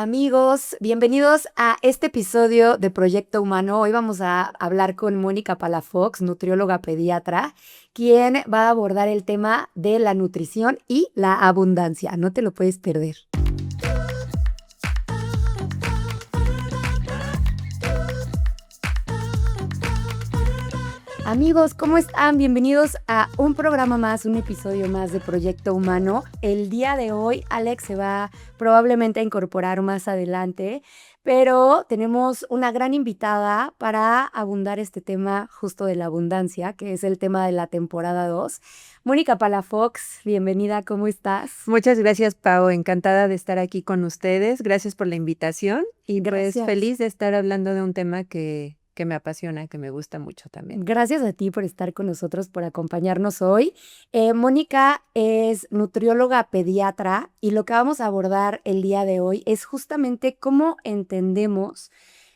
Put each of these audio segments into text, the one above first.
Amigos, bienvenidos a este episodio de Proyecto Humano. Hoy vamos a hablar con Mónica Palafox, nutrióloga pediatra, quien va a abordar el tema de la nutrición y la abundancia. No te lo puedes perder. Amigos, ¿cómo están? Bienvenidos a un programa más, un episodio más de Proyecto Humano. El día de hoy, Alex se va probablemente a incorporar más adelante, pero tenemos una gran invitada para abundar este tema justo de la abundancia, que es el tema de la temporada 2. Mónica Palafox, bienvenida, ¿cómo estás? Muchas gracias, Pau. Encantada de estar aquí con ustedes. Gracias por la invitación y pues Gracias. feliz de estar hablando de un tema que me apasiona, que me gusta mucho también. Gracias a ti por estar con nosotros, por acompañarnos hoy. Mónica es nutrióloga pediatra y lo que vamos a abordar el día de hoy es justamente cómo entendemos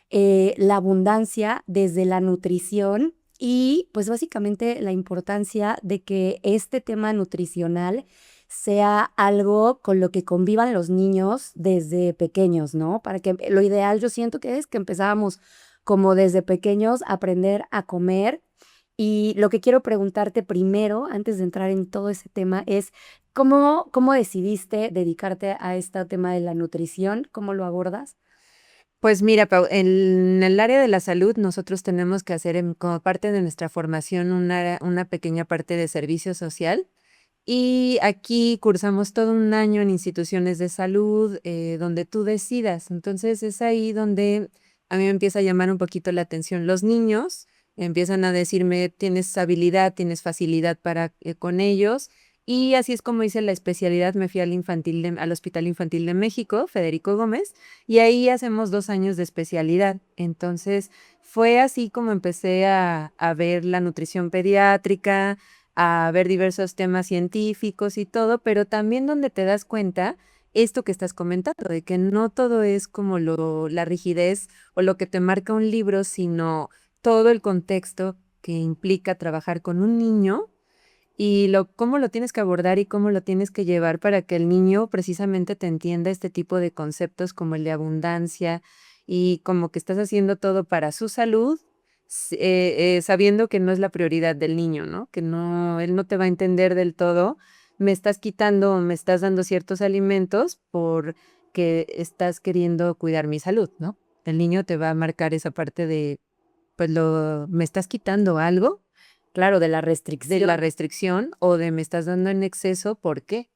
la abundancia desde la nutrición y pues básicamente la importancia de que este tema nutricional sea algo con lo que convivan los niños desde pequeños, ¿no? Para que lo ideal yo siento que es que empezábamos como desde pequeños a aprender a comer. Y lo que quiero preguntarte primero, antes de entrar en todo ese tema, es cómo decidiste dedicarte a este tema de la nutrición, cómo lo abordas. Pues mira, Pau, en el área de la salud nosotros tenemos que hacer como parte de nuestra formación una pequeña parte de servicio social. Y aquí cursamos todo un año en instituciones de salud donde tú decidas. Entonces es ahí donde a mí me empieza a llamar un poquito la atención los niños. Empiezan a decirme, tienes habilidad, tienes facilidad para con ellos. Y así es como hice la especialidad. Me fui al Hospital Infantil de México, Federico Gómez, y ahí hacemos 2 años de especialidad. Entonces fue así como empecé a ver la nutrición pediátrica, a ver diversos temas científicos y todo, pero también donde te das cuenta esto que estás comentando, de que no todo es como la rigidez o lo que te marca un libro, sino todo el contexto que implica trabajar con un niño y cómo lo tienes que abordar y cómo lo tienes que llevar para que el niño precisamente te entienda este tipo de conceptos como el de abundancia y como que estás haciendo todo para su salud, sabiendo que no es la prioridad del niño, ¿no? Que no, él no te va a entender del todo. Me estás quitando o me estás dando ciertos alimentos porque estás queriendo cuidar mi salud, ¿no? El niño te va a marcar esa parte de, pues me estás quitando algo Claro, de la de la restricción o de me estás dando en exceso, ¿por qué?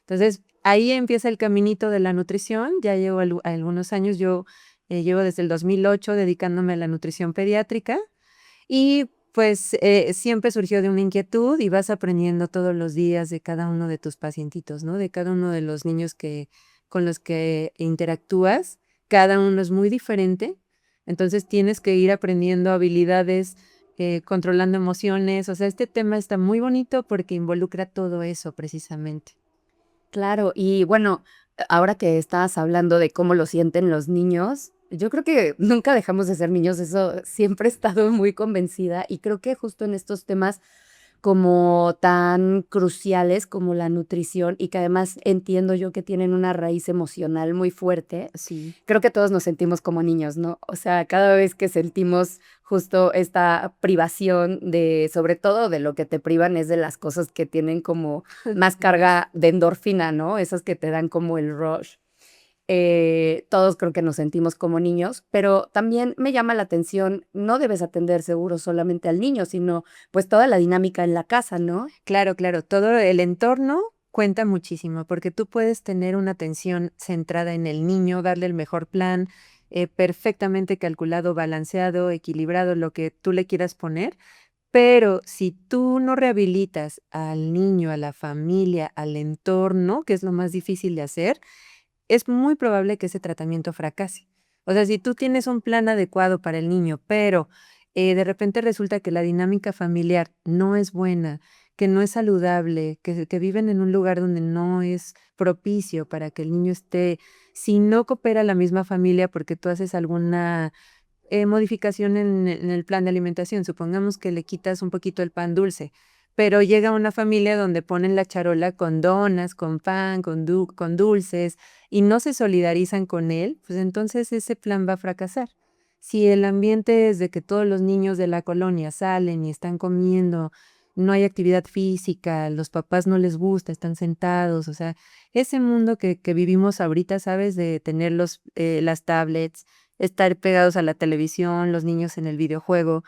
Entonces, ahí empieza el caminito de la nutrición. Ya llevo algunos años, yo llevo desde el 2008 dedicándome a la nutrición pediátrica y pues siempre surgió de una inquietud y vas aprendiendo todos los días de cada uno de tus pacientitos, ¿no? De cada uno de los niños con los que interactúas. Cada uno es muy diferente. Entonces tienes que ir aprendiendo habilidades, controlando emociones. O sea, este tema está muy bonito porque involucra todo eso precisamente. Claro, y bueno, ahora que estabas hablando de cómo lo sienten los niños, yo creo que nunca dejamos de ser niños, eso siempre he estado muy convencida y creo que justo en estos temas como tan cruciales como la nutrición y que además entiendo yo que tienen una raíz emocional muy fuerte, Sí. creo que todos nos sentimos como niños, ¿no? O sea, cada vez que sentimos justo esta privación de, sobre todo de lo que te privan es de las cosas que tienen como más carga de endorfina, ¿no? Esas que te dan como el rush. Todos creo que nos sentimos como niños, pero también me llama la atención, no debes atender seguro solamente al niño, sino pues toda la dinámica en la casa, ¿no? Claro, claro, todo el entorno cuenta muchísimo porque tú puedes tener una atención centrada en el niño, darle el mejor plan, perfectamente calculado, balanceado, equilibrado, lo que tú le quieras poner, pero si tú no rehabilitas al niño, a la familia, al entorno, que es lo más difícil de hacer, es muy probable que ese tratamiento fracase. O sea, si tú tienes un plan adecuado para el niño, pero de repente resulta que la dinámica familiar no es buena, que no es saludable, que viven en un lugar donde no es propicio para que el niño esté, si no coopera la misma familia porque tú haces alguna modificación en el plan de alimentación, supongamos que le quitas un poquito el pan dulce, pero llega una familia donde ponen la charola con donas, con pan, con dulces, y no se solidarizan con él, pues entonces ese plan va a fracasar. Si el ambiente es de que todos los niños de la colonia salen y están comiendo, no hay actividad física, los papás no les gusta, están sentados, o sea, ese mundo que vivimos ahorita, ¿sabes? De tener las tablets, estar pegados a la televisión, los niños en el videojuego,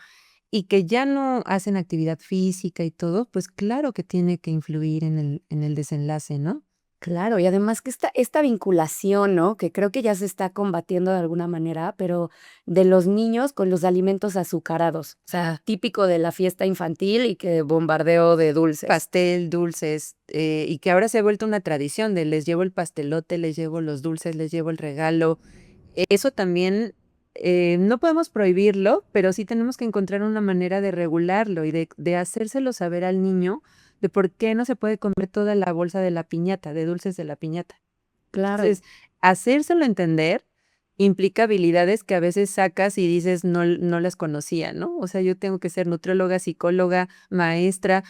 y que ya no hacen actividad física y todo, pues claro que tiene que influir en el desenlace, ¿no? Claro, y además que esta vinculación, ¿no? Que creo que ya se está combatiendo de alguna manera, pero de los niños con los alimentos azucarados. O sea, típico de la fiesta infantil y que bombardeo de dulces. Pastel, dulces, y que ahora se ha vuelto una tradición de les llevo el pastelote, les llevo los dulces, les llevo el regalo. Eso también no podemos prohibirlo, pero sí tenemos que encontrar una manera de regularlo y de hacérselo saber al niño de por qué no se puede comer toda la bolsa de la piñata, de dulces de la piñata. Claro. Entonces, hacérselo entender implica habilidades que a veces sacas y dices no las conocía, ¿no? O sea, yo tengo que ser nutrióloga, psicóloga, maestra,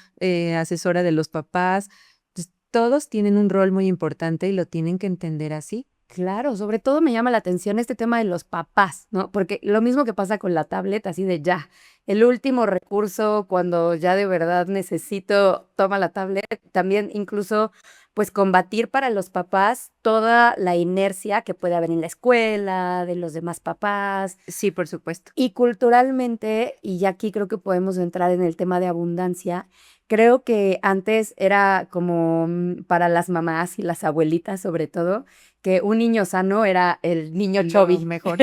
asesora de los papás. Entonces, todos tienen un rol muy importante y lo tienen que entender así. Claro, sobre todo me llama la atención este tema de los papás, ¿no? Porque lo mismo que pasa con la tablet, así de ya, el último recurso cuando ya de verdad necesito, toma la tablet, también incluso pues combatir para los papás toda la inercia que puede haber en la escuela, de los demás papás. Sí, por supuesto. Y culturalmente, y ya aquí creo que podemos entrar en el tema de abundancia, creo que antes era como para las mamás y las abuelitas sobre todo, que un niño sano era el niño Lo chubby, mejor.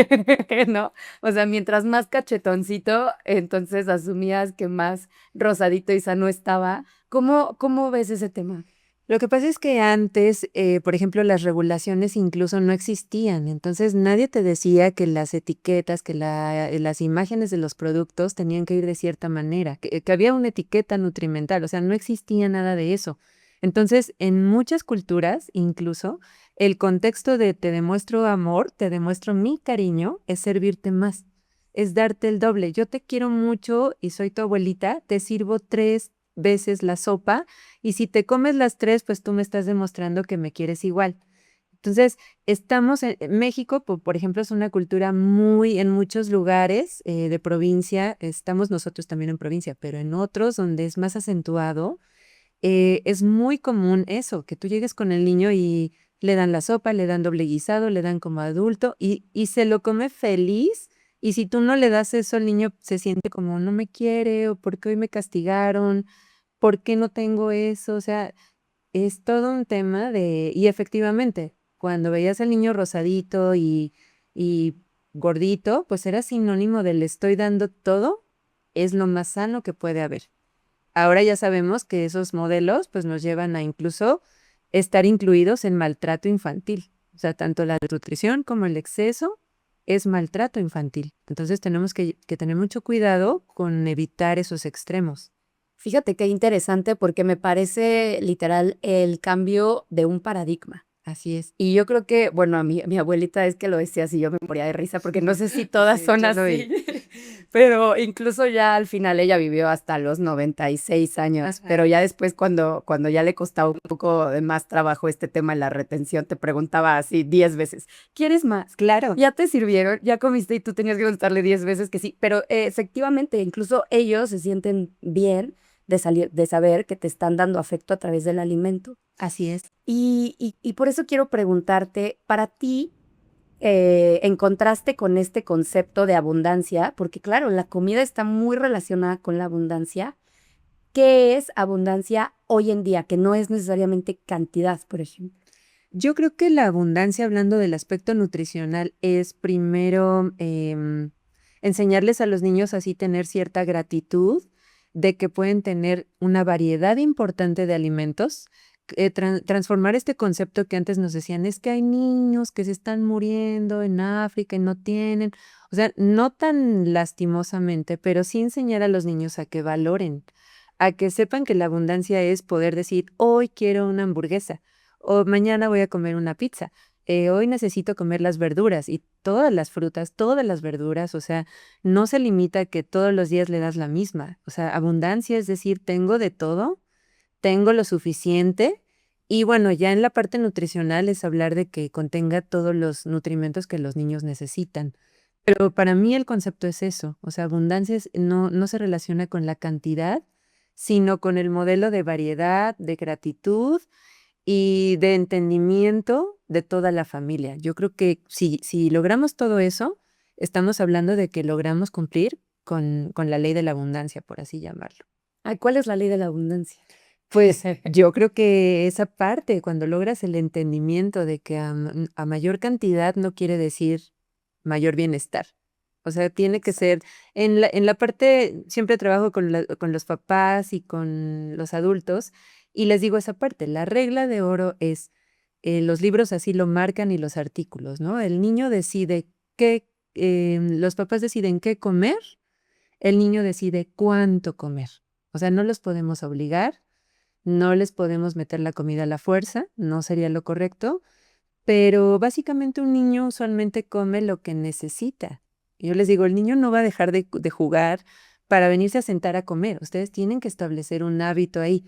¿no? O sea, mientras más cachetoncito, entonces asumías que más rosadito y sano estaba. ¿Cómo ves ese tema? Lo que pasa es que antes, por ejemplo, las regulaciones incluso no existían, entonces nadie te decía que las etiquetas, que las imágenes de los productos tenían que ir de cierta manera, que había una etiqueta nutrimental, o sea, no existía nada de eso. Entonces, en muchas culturas, incluso, el contexto de te demuestro amor, te demuestro mi cariño, es servirte más, es darte el doble. Yo te quiero mucho y soy tu abuelita, te sirvo 3 veces la sopa y si te comes las 3, pues tú me estás demostrando que me quieres igual. Entonces, estamos en México, por ejemplo, es una cultura muy, en muchos lugares de provincia, estamos nosotros también en provincia, pero en otros donde es más acentuado, es muy común eso, que tú llegues con el niño y le dan la sopa, le dan doble guisado, le dan como adulto y se lo come feliz. Y si tú no le das eso, el niño se siente como no me quiere o porque hoy me castigaron, ¿por qué no tengo eso? O sea, es todo un tema y efectivamente, cuando veías al niño rosadito y gordito, pues era sinónimo de le estoy dando todo, es lo más sano que puede haber. Ahora ya sabemos que esos modelos pues nos llevan a incluso estar incluidos en maltrato infantil. O sea, tanto la nutrición como el exceso es maltrato infantil. Entonces tenemos que tener mucho cuidado con evitar esos extremos. Fíjate qué interesante porque me parece literal el cambio de un paradigma. Así es. Y yo creo que, bueno, mi abuelita es que lo decía así, yo me moría de risa porque no sé si todas Sí, son yo lo así, vi. pero incluso ya al final ella vivió hasta los 96 años, Ajá. pero ya después cuando ya le costaba un poco de más trabajo este tema de la retención, te preguntaba así 10 veces, ¿quieres más? Claro. ¿Ya te sirvieron? ¿Ya comiste? Y tú tenías que contestarle 10 veces que sí, pero efectivamente, incluso ellos se sienten bien de saber que te están dando afecto a través del alimento. Así es. Y por eso quiero preguntarte, para ti, en contraste con este concepto de abundancia, porque claro, la comida está muy relacionada con la abundancia, ¿qué es abundancia hoy en día? Que no es necesariamente cantidad, por ejemplo. Yo creo que la abundancia, hablando del aspecto nutricional, es primero enseñarles a los niños así tener cierta gratitud de que pueden tener una variedad importante de alimentos, transformar este concepto que antes nos decían, es que hay niños que se están muriendo en África y no tienen, o sea, no tan lastimosamente, pero sí enseñar a los niños a que valoren, a que sepan que la abundancia es poder decir, hoy quiero una hamburguesa o mañana voy a comer una pizza. hoy necesito comer las verduras y todas las frutas, todas las verduras, o sea, no se limita a que todos los días le das la misma, o sea, abundancia, es decir, tengo de todo, tengo lo suficiente y bueno, ya en la parte nutricional es hablar de que contenga todos los nutrimentos que los niños necesitan. Pero para mí el concepto es eso, o sea, no se relaciona con la cantidad, sino con el modelo de variedad, de gratitud y de entendimiento de toda la familia. Yo creo que si logramos todo eso, estamos hablando de que logramos cumplir con la ley de la abundancia, por así llamarlo. Ay, ¿cuál es la ley de la abundancia? Pues yo creo que esa parte, cuando logras el entendimiento de que a mayor cantidad no quiere decir mayor bienestar. O sea, tiene que ser, en la parte, siempre trabajo con los papás y con los adultos y les digo esa parte, la regla de oro es, los libros así lo marcan y los artículos, ¿no? El niño decide los papás deciden qué comer, el niño decide cuánto comer. O sea, no los podemos obligar, no les podemos meter la comida a la fuerza, no sería lo correcto, pero básicamente un niño usualmente come lo que necesita. Yo les digo, el niño no va a dejar de jugar para venirse a sentar a comer. Ustedes tienen que establecer un hábito ahí,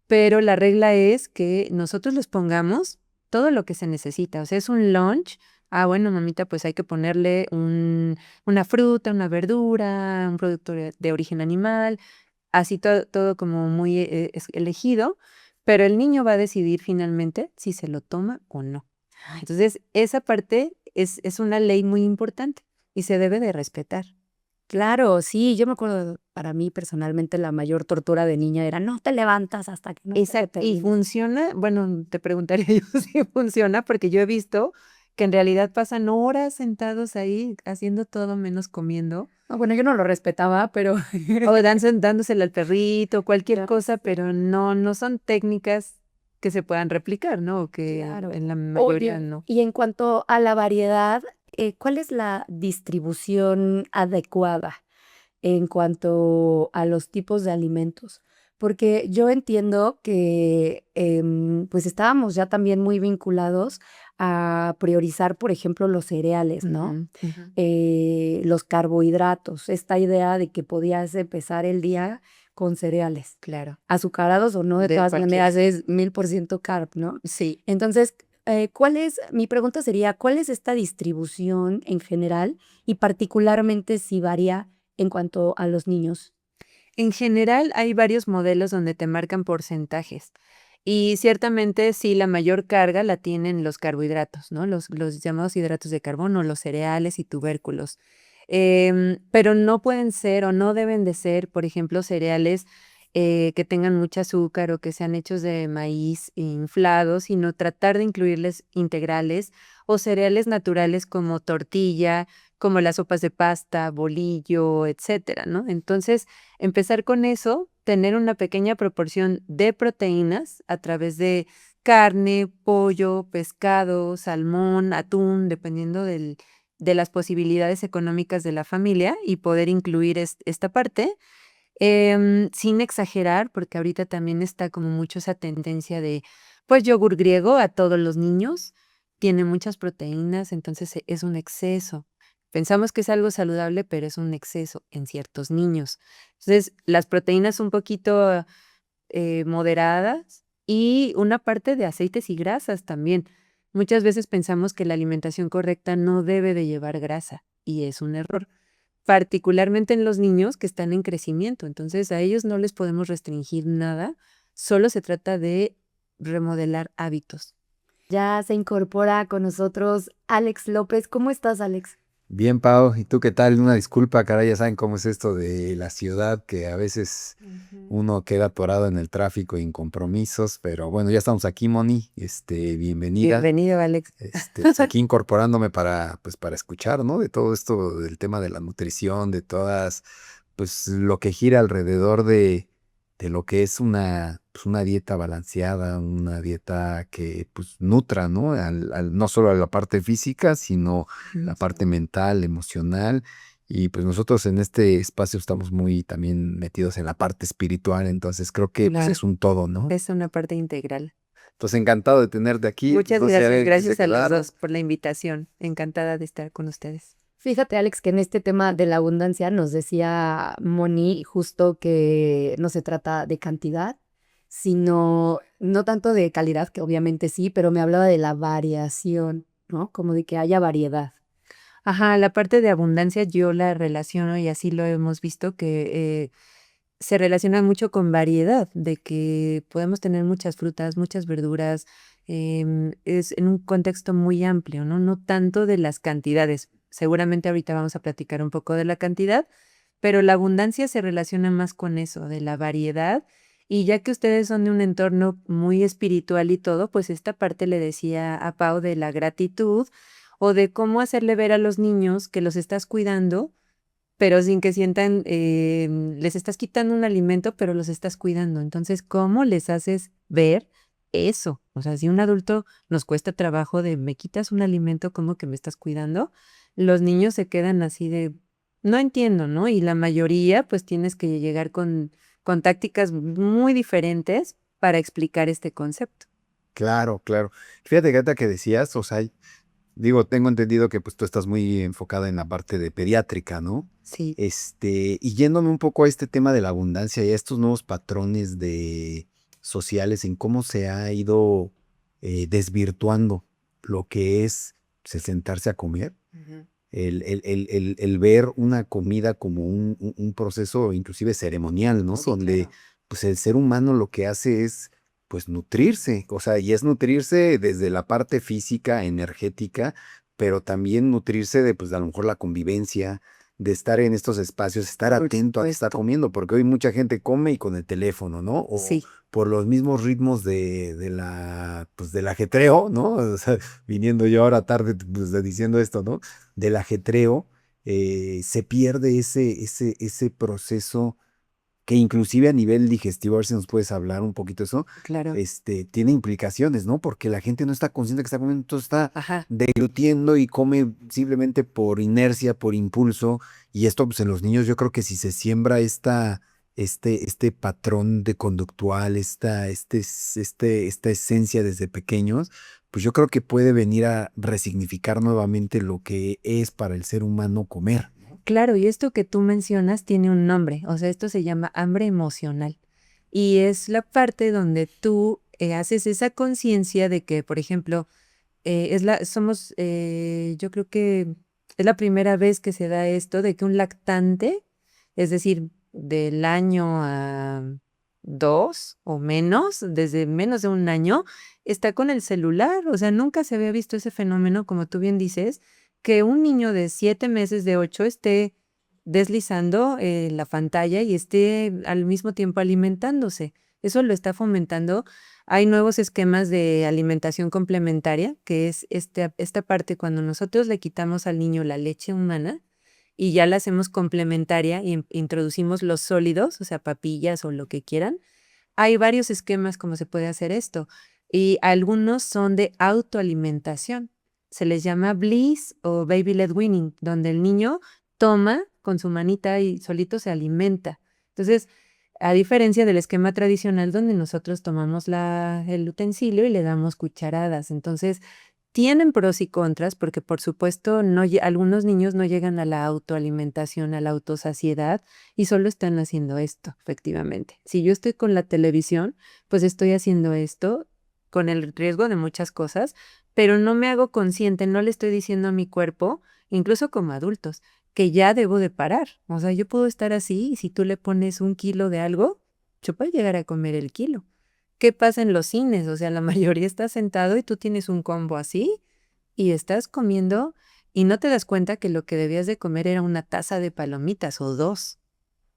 pero la regla es que nosotros les pongamos todo lo que se necesita. O sea, es un lunch. Ah, bueno, mamita, pues hay que ponerle una fruta, una verdura, un producto de origen animal, así todo como muy elegido, pero el niño va a decidir finalmente si se lo toma o no. Entonces, esa parte es una ley muy importante y se debe de respetar. Claro, sí, yo me acuerdo, para mí personalmente la mayor tortura de niña era no te levantas hasta que no se Exacto. Y termine. funciona, bueno, te preguntaría yo si funciona, porque yo he visto que en realidad pasan horas sentados ahí haciendo todo menos comiendo. No, bueno, yo no lo respetaba, pero O dándosela al perrito, cualquier Claro, cosa, pero no son técnicas que se puedan replicar, ¿no? O que claro. en la mayoría Oye, no. y en cuanto a la variedad, ¿cuál es la distribución adecuada en cuanto a los tipos de alimentos? Porque yo entiendo que pues estábamos ya también muy vinculados a priorizar, por ejemplo, los cereales, ¿no? Ujú, ujú. Los carbohidratos, esta idea de que podías empezar el día con cereales, Claro, azucarados o no, de de todas cualquiera. maneras es 1000% carb, ¿no? Sí. Entonces, mi pregunta sería, ¿cuál es esta distribución en general y particularmente si varía en cuanto a los niños? En general, hay varios modelos donde te marcan porcentajes. Y ciertamente sí, la mayor carga la tienen los carbohidratos, ¿no? Los llamados hidratos de carbono, los cereales y tubérculos. Pero no pueden ser o no deben de ser, por ejemplo, cereales que tengan mucho azúcar o que sean hechos de maíz inflados, sino tratar de incluirles integrales o cereales naturales como tortilla, como las sopas de pasta, bolillo, etcétera, ¿no? Entonces, empezar con eso, tener una pequeña proporción de proteínas a través de carne, pollo, pescado, salmón, atún, dependiendo de las posibilidades económicas de la familia y poder incluir esta parte, sin exagerar, porque ahorita también está como mucho esa tendencia de, pues, yogur griego a todos los niños, tiene muchas proteínas, entonces es un exceso. Pensamos que es algo saludable, pero es un exceso en ciertos niños. Entonces, las proteínas un poquito moderadas y una parte de aceites y grasas también. Muchas veces pensamos que la alimentación correcta no debe de llevar grasa y es un error, particularmente en los niños que están en crecimiento. Entonces, a ellos no les podemos restringir nada, solo se trata de remodelar hábitos. Ya se incorpora con nosotros Alex López. ¿Cómo estás, Alex? Bien, Pau, ¿y tú qué tal? Una disculpa, caray, ya saben cómo es esto de la ciudad, que a veces Ujú. uno queda atorado en el tráfico y en compromisos, pero bueno, ya estamos aquí, Moni, bienvenida, Bienvenido, Alex. pues aquí incorporándome pues para escuchar, ¿no? De todo esto, del tema de la nutrición, de todas, pues lo que gira alrededor de lo que es pues, una dieta balanceada, una dieta que pues nutra, ¿no? No solo a la parte física, sino la parte mental, emocional. Y pues nosotros en este espacio estamos muy también metidos en la parte espiritual, entonces creo que pues, Claro, es un todo, ¿no? es una parte integral. Entonces, encantado de tenerte aquí. Muchas No sé, gracias, ¿alguien que gracias se a los quedara? dos por la invitación. Encantada de estar con ustedes. Fíjate, Alex, que en este tema de la abundancia nos decía Moni justo que no se trata de cantidad, sino no tanto de calidad, que obviamente sí, pero me hablaba de la variación, ¿no? Como de que haya variedad. Ajá, la parte de abundancia yo la relaciono y así lo hemos visto que se relaciona mucho con variedad, de que podemos tener muchas frutas, muchas verduras, es en un contexto muy amplio, ¿no? No tanto de las cantidades. Seguramente ahorita vamos a platicar un poco de la cantidad, pero la abundancia se relaciona más con eso, de la variedad. Y ya que ustedes son de un entorno muy espiritual y todo, pues esta parte le decía a Pau de la gratitud o de cómo hacerle ver a los niños que los estás cuidando pero sin que sientan, les estás quitando un alimento, pero los estás cuidando. Entonces, ¿cómo les haces ver eso? O sea, si un adulto nos cuesta trabajo de me quitas un alimento, ¿cómo que me estás cuidando? Los niños se quedan así de, no entiendo, ¿no? Y la mayoría, pues tienes que llegar con tácticas muy diferentes para explicar este concepto. Claro, claro. Fíjate que ahorita que decías, o sea, digo, tengo entendido que pues tú estás muy enfocada en la parte de pediátrica, ¿no? Sí, Y yéndome un poco a este tema de la abundancia y a estos nuevos patrones de sociales en cómo se ha ido desvirtuando lo que es pues, el sentarse a comer, ujú, el ver una comida como un proceso inclusive ceremonial, ¿no? sí, Donde claro. pues el ser humano lo que hace es pues nutrirse, o sea, y es nutrirse desde la parte física, energética, pero también nutrirse de pues a lo mejor la convivencia, de estar en estos espacios, estar Por atento a qué está supuesto. comiendo, porque hoy mucha gente come y con el teléfono, ¿no? O Sí, por los mismos ritmos pues del ajetreo, ¿no? O sea, viniendo yo ahora tarde pues, diciendo esto, ¿no? Del ajetreo, se pierde ese proceso que inclusive a nivel digestivo, a ver si nos puedes hablar un poquito de eso, claro. tiene implicaciones, ¿no? Porque la gente no está consciente que está comiendo, entonces está Ajá. deglutiendo y come simplemente por inercia, por impulso, y esto pues en los niños yo creo que si se siembra este patrón de conductual, esta esencia desde pequeños, pues yo creo que puede venir a resignificar nuevamente lo que es para el ser humano comer. Claro, y esto que tú mencionas tiene un nombre, o sea, esto se llama hambre emocional. Y es la parte donde tú haces esa conciencia de que, por ejemplo, yo creo que es la primera vez que se da esto de que un lactante, es decir, del año a 2 o menos, desde menos de un año, está con el celular. O sea, nunca se había visto ese fenómeno, como tú bien dices, que un niño de 7 meses, de 8, esté deslizando la pantalla y esté al mismo tiempo alimentándose. Eso lo está fomentando. Hay nuevos esquemas de alimentación complementaria, que es esta parte cuando nosotros le quitamos al niño la leche humana y ya la hacemos complementaria y introducimos los sólidos, o sea, papillas o lo que quieran. Hay varios esquemas como se puede hacer esto y algunos son de autoalimentación. Se les llama bliss o baby led weaning, donde el niño toma con su manita y solito se alimenta. Entonces, a diferencia del esquema tradicional donde nosotros tomamos el utensilio y le damos cucharadas. Entonces, tienen pros y contras porque, por supuesto, algunos niños no llegan a la autoalimentación, a la autosaciedad y solo están haciendo esto, efectivamente. Si yo estoy con la televisión, pues estoy haciendo esto con el riesgo de muchas cosas, pero no me hago consciente, no le estoy diciendo a mi cuerpo, incluso como adultos, que ya debo de parar. O sea, yo puedo estar así y si tú le pones 1 kilo de algo, yo puedo llegar a comer el kilo. ¿Qué pasa en los cines? O sea, la mayoría está sentado y tú tienes un combo así y estás comiendo y no te das cuenta que lo que debías de comer era una taza de palomitas o 2.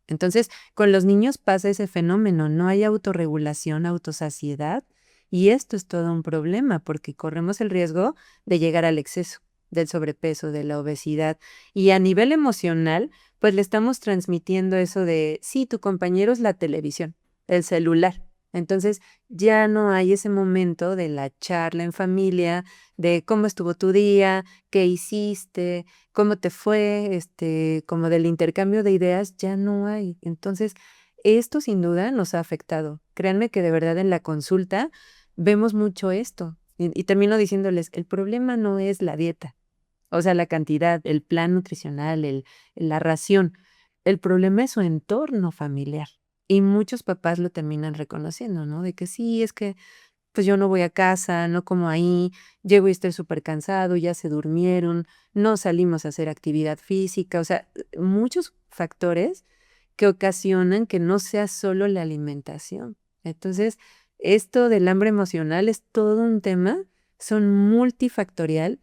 Entonces, con los niños pasa ese fenómeno, no hay autorregulación, autosaciedad, y esto es todo un problema porque corremos el riesgo de llegar al exceso, del sobrepeso, de la obesidad, y a nivel emocional, pues le estamos transmitiendo eso de, sí, tu compañero es la televisión, el celular. Entonces, ya no hay ese momento de la charla en familia, de cómo estuvo tu día, qué hiciste, cómo te fue, como del intercambio de ideas, ya no hay. Entonces, esto sin duda nos ha afectado. Créanme que de verdad en la consulta vemos mucho esto. Y termino diciéndoles, el problema no es la dieta, o sea, la cantidad, el plan nutricional, la ración. El problema es su entorno familiar. Y muchos papás lo terminan reconociendo, ¿no? De que sí, es que pues yo no voy a casa, no como ahí, llego y estoy súper cansado, ya se durmieron, no salimos a hacer actividad física, o sea, muchos factores que ocasionan que no sea solo la alimentación. Entonces, esto del hambre emocional es todo un tema, son multifactorial,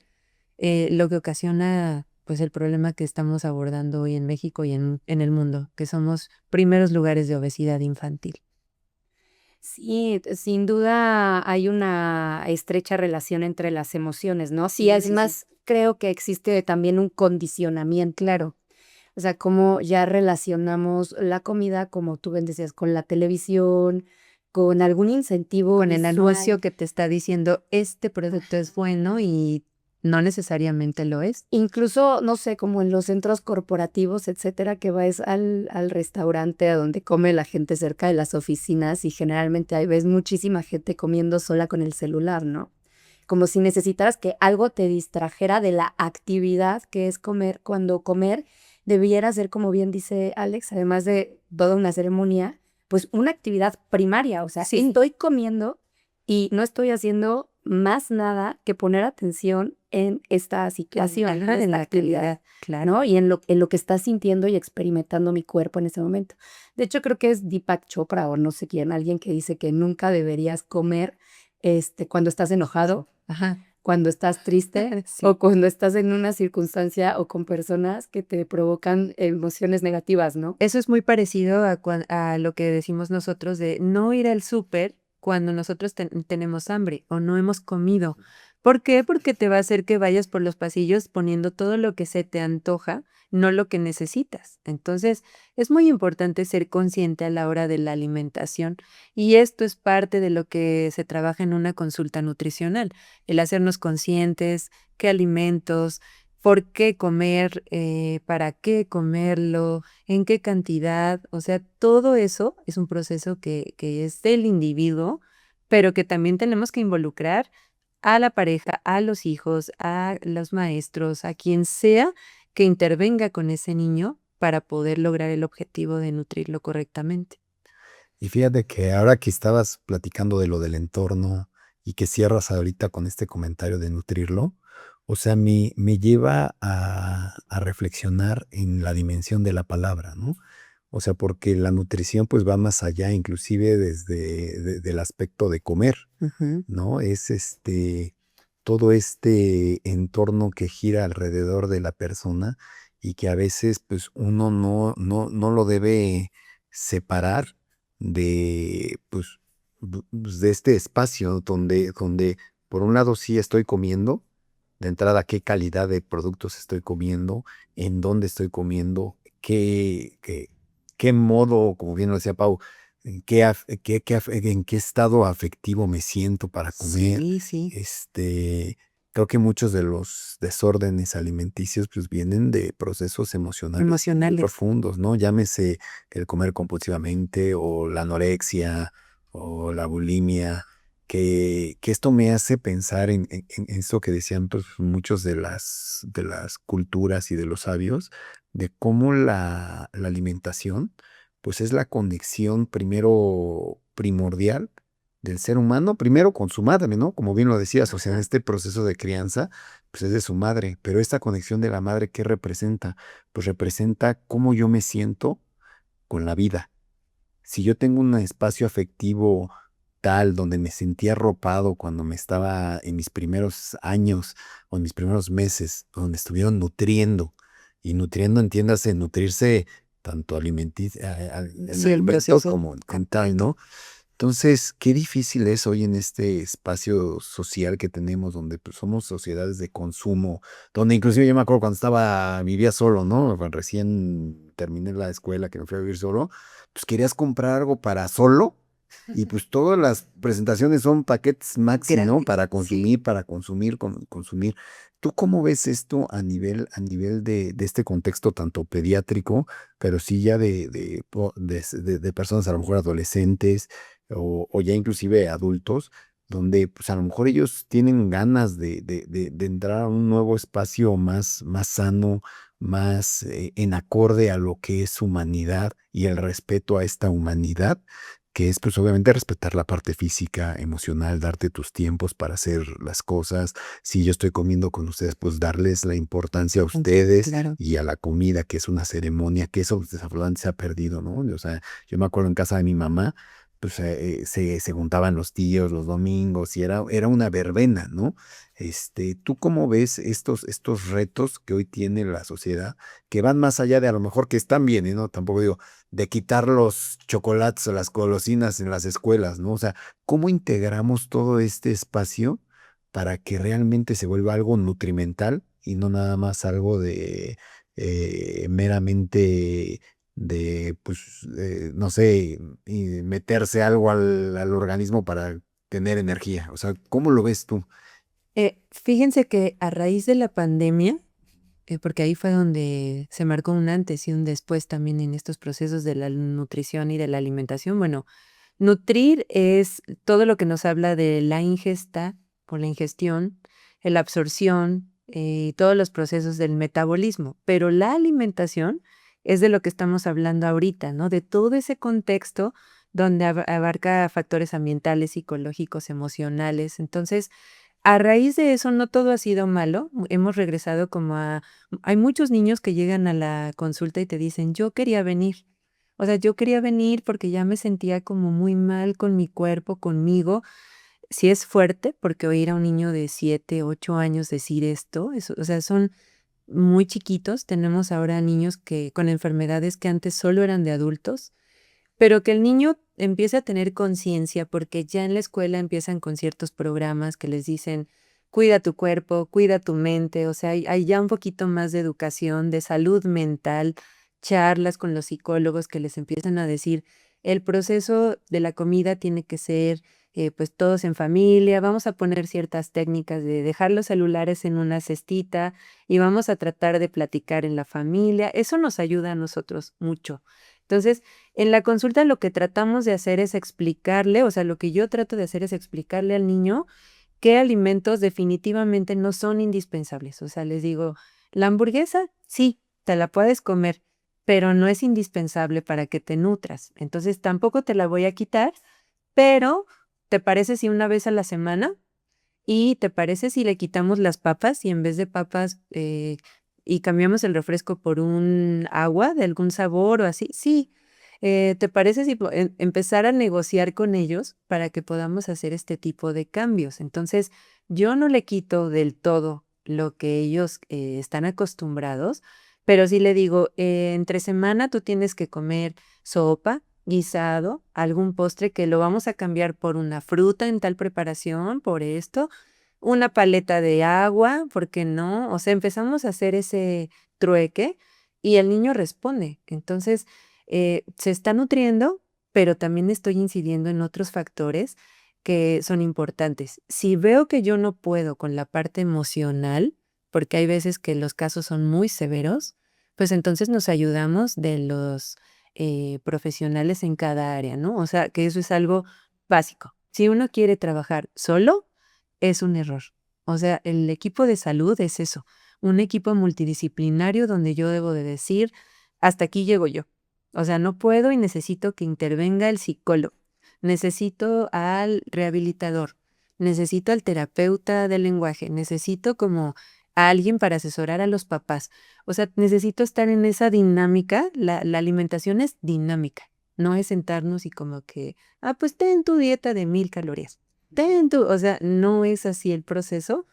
lo que ocasiona pues el problema que estamos abordando hoy en México y en el mundo, que somos primeros lugares de obesidad infantil. Sí, sin duda hay una estrecha relación entre las emociones, ¿no? Sí, Sí, es sí, sí. más, creo que existe también un condicionamiento, claro. O sea, cómo ya relacionamos la comida, como tú bien decías, con la televisión, con algún incentivo Con el anuncio visual. que te está diciendo, este producto es bueno y no necesariamente lo es. Incluso, no sé, como en los centros corporativos, etcétera, que vas al restaurante a donde come la gente cerca de las oficinas y generalmente ahí ves muchísima gente comiendo sola con el celular, ¿no? Como si necesitaras que algo te distrajera de la actividad que es comer, cuando comer debiera ser, como bien dice Alex, además de toda una ceremonia, pues una actividad primaria, o sea, Sí. estoy comiendo y no estoy haciendo más nada que poner atención en esta situación, Ajá, en en esta la actividad, actividad, claro. ¿no? Y en lo que está sintiendo y experimentando mi cuerpo en ese momento. De hecho, creo que es Deepak Chopra o no sé quién, alguien que dice que nunca deberías comer cuando estás enojado, Ajá. cuando estás triste Sí. o cuando estás en una circunstancia o con personas que te provocan emociones negativas, ¿no? Eso es muy parecido a lo que decimos nosotros de no ir al súper cuando nosotros tenemos hambre o no hemos comido. ¿Por qué? Porque te va a hacer que vayas por los pasillos poniendo todo lo que se te antoja, no lo que necesitas. Entonces, es muy importante ser consciente a la hora de la alimentación y esto es parte de lo que se trabaja en una consulta nutricional, el hacernos conscientes, qué alimentos, por qué comer, para qué comerlo, en qué cantidad, o sea, todo eso es un proceso que es del individuo, pero que también tenemos que involucrar a la pareja, a los hijos, a los maestros, a quien sea que intervenga con ese niño para poder lograr el objetivo de nutrirlo correctamente. Y fíjate que ahora que estabas platicando de lo del entorno y que cierras ahorita con este comentario de nutrirlo, o sea, me lleva a reflexionar en la dimensión de la palabra, ¿no? O sea, porque la nutrición pues va más allá, inclusive desde del aspecto de comer, Ujú. ¿no? Es todo este entorno que gira alrededor de la persona y que a veces pues uno no lo debe separar de pues, de este espacio donde por un lado sí estoy comiendo, de entrada qué calidad de productos estoy comiendo, en dónde estoy comiendo, qué modo, como bien lo decía Pau, en qué estado afectivo me siento para comer. Sí, sí. Creo que muchos de los desórdenes alimenticios pues vienen de procesos emocionales muy Emocionales. profundos, ¿no? Llámese el comer compulsivamente o la anorexia o la bulimia, que esto me hace pensar en esto que decían pues, muchos de las culturas y de los sabios, de cómo la alimentación pues es la conexión primero primordial del ser humano, primero con su madre, ¿no? Como bien lo decías, o sea, en este proceso de crianza, pues es de su madre, pero esta conexión de la madre, ¿qué representa? Pues representa cómo yo me siento con la vida. Si yo tengo un espacio afectivo tal donde me sentía arropado cuando me estaba en mis primeros años o en mis primeros meses, donde estuvieron nutriendo, y nutriendo, entiéndase, nutrirse tanto en Sí, el alimentos proceso. como en tal, ¿no? Entonces, qué difícil es hoy en este espacio social que tenemos, donde pues, somos sociedades de consumo, donde inclusive yo me acuerdo cuando vivía solo, ¿no? Cuando recién terminé la escuela, que me fui a vivir solo, pues querías comprar algo para solo, y pues todas las presentaciones son paquetes maxi, ¿no? Grandes, Para sí. consumir, consumir. ¿Tú cómo ves esto a nivel de este contexto tanto pediátrico, pero sí ya de personas a lo mejor adolescentes? O ya inclusive adultos, donde pues a lo mejor ellos tienen ganas de entrar a un nuevo espacio más sano, más en acorde a lo que es humanidad y el respeto a esta humanidad, que es pues obviamente respetar la parte física, emocional, darte tus tiempos para hacer las cosas. Si yo estoy comiendo con ustedes, pues darles la importancia a ustedes Claro. y a la comida, que es una ceremonia, que eso desafortunadamente se ha perdido, ¿no? O sea, yo me acuerdo en casa de mi mamá, pues se juntaban los tíos los domingos y era una verbena, ¿no? ¿Tú cómo ves estos retos que hoy tiene la sociedad, que van más allá de a lo mejor que están bien, ¿no? Tampoco digo de quitar los chocolates o las golosinas en las escuelas, ¿no? O sea, ¿cómo integramos todo este espacio para que realmente se vuelva algo nutrimental y no nada más algo de meramente de, pues, no sé, y meterse algo al organismo para tener energía? O sea, ¿cómo lo ves tú? Fíjense que a raíz de la pandemia, porque ahí fue donde se marcó un antes y un después también en estos procesos de la nutrición y de la alimentación. Bueno, nutrir es todo lo que nos habla de la ingesta o la ingestión, la absorción, todos los procesos del metabolismo, pero la alimentación es de lo que estamos hablando ahorita, ¿no? De todo ese contexto donde abarca factores ambientales, psicológicos, emocionales. Entonces, a raíz de eso, no todo ha sido malo. Hemos regresado como a hay muchos niños que llegan a la consulta y te dicen: "Yo quería venir". O sea, yo quería venir porque ya me sentía como muy mal con mi cuerpo, conmigo. Sí es fuerte, porque oír a un niño de 7, 8 años decir esto, o sea, son muy chiquitos. Tenemos ahora niños que con enfermedades que antes solo eran de adultos. Pero que el niño empiece a tener conciencia, porque ya en la escuela empiezan con ciertos programas que les dicen: "Cuida tu cuerpo, cuida tu mente", o sea, hay ya un poquito más de educación, de salud mental, charlas con los psicólogos que les empiezan a decir: "El proceso de la comida tiene que ser, pues, todos en familia, vamos a poner ciertas técnicas de dejar los celulares en una cestita y vamos a tratar de platicar en la familia". Eso nos ayuda a nosotros mucho. Entonces, en la consulta lo que tratamos de hacer es explicarle, o sea, lo que yo trato de hacer es explicarle al niño qué alimentos definitivamente no son indispensables. O sea, les digo, la hamburguesa, sí, te la puedes comer, pero no es indispensable para que te nutras. Entonces, tampoco te la voy a quitar, pero ¿te parece si una vez a la semana? ¿Y te parece si le quitamos las papas y en vez de papas y cambiamos el refresco por un agua de algún sabor o así? Sí. ¿Te parece si empezar a negociar con ellos para que podamos hacer este tipo de cambios? Entonces, yo no le quito del todo lo que ellos están acostumbrados, pero sí le digo, entre semana tú tienes que comer sopa, guisado, algún postre que lo vamos a cambiar por una fruta en tal preparación, por esto, una paleta de agua, ¿por qué no? O sea, empezamos a hacer ese trueque y el niño responde. Entonces, se está nutriendo, pero también estoy incidiendo en otros factores que son importantes. Si veo que yo no puedo con la parte emocional, porque hay veces que los casos son muy severos, pues entonces nos ayudamos de los profesionales en cada área, ¿no? O sea, que eso es algo básico. Si uno quiere trabajar solo, es un error. O sea, el equipo de salud es eso, un equipo multidisciplinario donde yo debo de decir, hasta aquí llego yo. O sea, no puedo y necesito que intervenga el psicólogo, necesito al rehabilitador, necesito al terapeuta del lenguaje, necesito como a alguien para asesorar a los papás. O sea, necesito estar en esa dinámica. La alimentación es dinámica, no es sentarnos y como que, pues ten tu dieta de 1000 calorías. O sea, no es así el proceso.